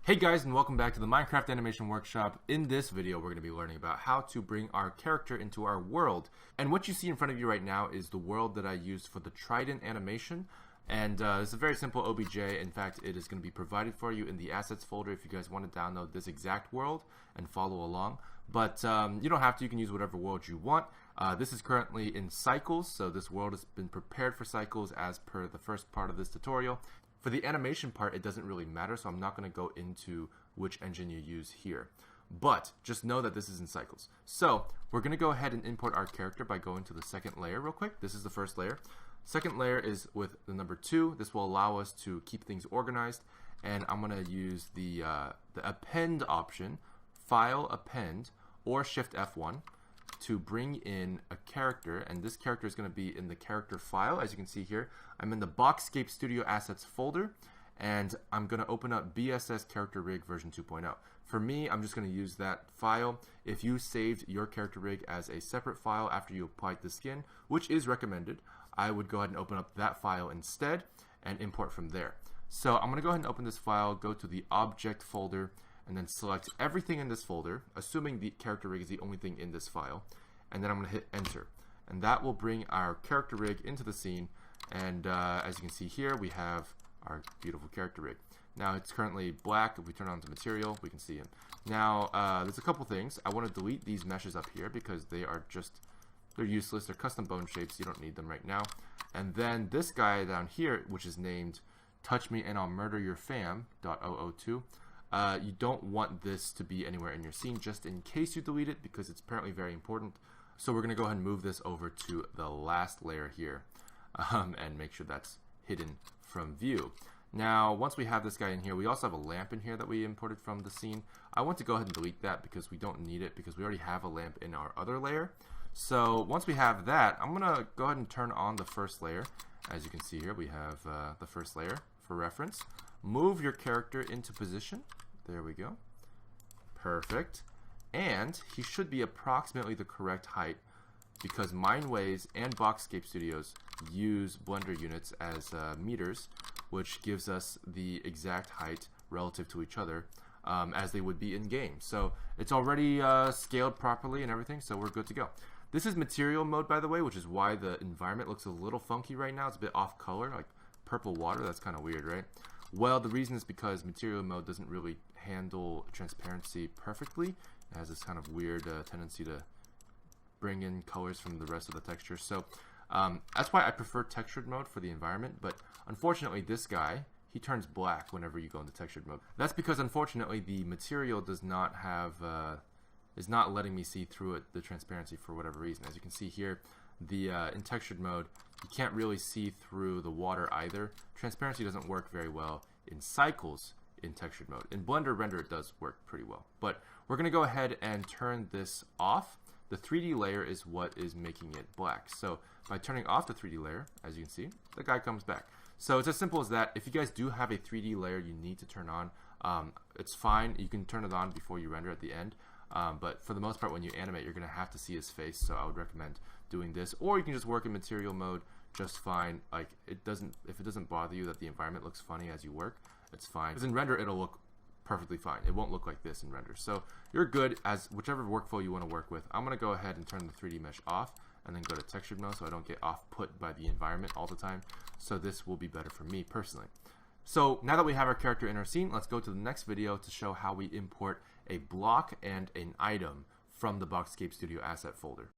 Hey guys, and welcome back to the Minecraft Animation Workshop. In this video, we're going to be learning about how to bring our character into our world. And what you see in front of you right now is the world that I used for the Trident animation. And it's a very simple OBJ. In fact, it is going to be provided for you in the assets folder if you guys want to download this exact world and follow along. But you don't have to. You can use whatever world you want. This is currently in cycles, so this world has been prepared for cycles as per the first part of this tutorial. For the animation part, it doesn't really matter, so I'm not going to go into which engine you use here. But just know that this is in cycles. So we're going to go ahead and import our character by going to the second layer real quick. This is the first layer. Second layer is with the number 2. This will allow us to keep things organized. And I'm going to use the append option, File, Append, or Shift F1 to bring in a character, and this character is going to be in the character file. As you can see here, I'm in the Boxscape Studio Assets folder, and I'm going to open up BSS Character Rig version 2.0. For me, I'm just going to use that file. If you saved your character rig as a separate file after you applied the skin, which is recommended, I would go ahead and open up that file instead and import from there. So I'm going to go ahead and open this file, go to the object folder, and then select everything in this folder, assuming the character rig is the only thing in this file, and then I'm going to hit enter, and that will bring our character rig into the scene. And as you can see here, we have our beautiful character rig. Now it's currently black. If we turn on to material, we can see him. Now there's a couple things. I want to delete these meshes up here because they're useless. They're custom bone shapes. You don't need them right now. And then this guy down here, which is named Touch Me and I'll Murder Your Fam .002. You don't want this to be anywhere in your scene, just in case you delete it, because it's apparently very important. So we're going to go ahead and move this over to the last layer here and make sure that's hidden from view. Now, once we have this guy in here, we also have a lamp in here that we imported from the scene. I want to go ahead and delete that because we don't need it, because we already have a lamp in our other layer. So once we have that, I'm going to go ahead and turn on the first layer. As you can see here, we have the first layer for reference. Move your character into position. There we go. Perfect. And he should be approximately the correct height, because Mindways and Boxscape Studios use Blender units as meters, which gives us the exact height relative to each other as they would be in game. So it's already scaled properly and everything, so we're good to go. This is material mode, by the way, which is why the environment looks a little funky right now. It's a bit off color, like purple water. That's kind of weird, right? Well, the reason is because material mode doesn't really handle transparency perfectly. It has this kind of weird tendency to bring in colors from the rest of the texture. So that's why I prefer textured mode for the environment. But unfortunately, this guy, he turns black whenever you go into textured mode. That's because unfortunately the material does not have is not letting me see through it, the transparency, for whatever reason. As you can see here, the in textured mode, you can't really see through the water either. Transparency doesn't work very well in cycles in textured mode. In Blender Render, it does work pretty well. But we're going to go ahead and turn this off. The 3D layer is what is making it black. So by turning off the 3D layer, as you can see, the guy comes back. So it's as simple as that. If you guys do have a 3D layer you need to turn on, it's fine. You can turn it on before you render at the end. But for the most part, when you animate, you're going to have to see his face, so I would recommend doing this. Or you can just work in material mode just fine. Like, if it doesn't bother you that the environment looks funny as you work, it's fine. Because in render, it'll look perfectly fine. It won't look like this in render. So you're good as whichever workflow you want to work with. I'm going to go ahead and turn the 3D mesh off and then go to textured mode so I don't get off put by the environment all the time. So this will be better for me personally. So now that we have our character in our scene, let's go to the next video to show how we import a block and an item from the Boxscape Studio asset folder.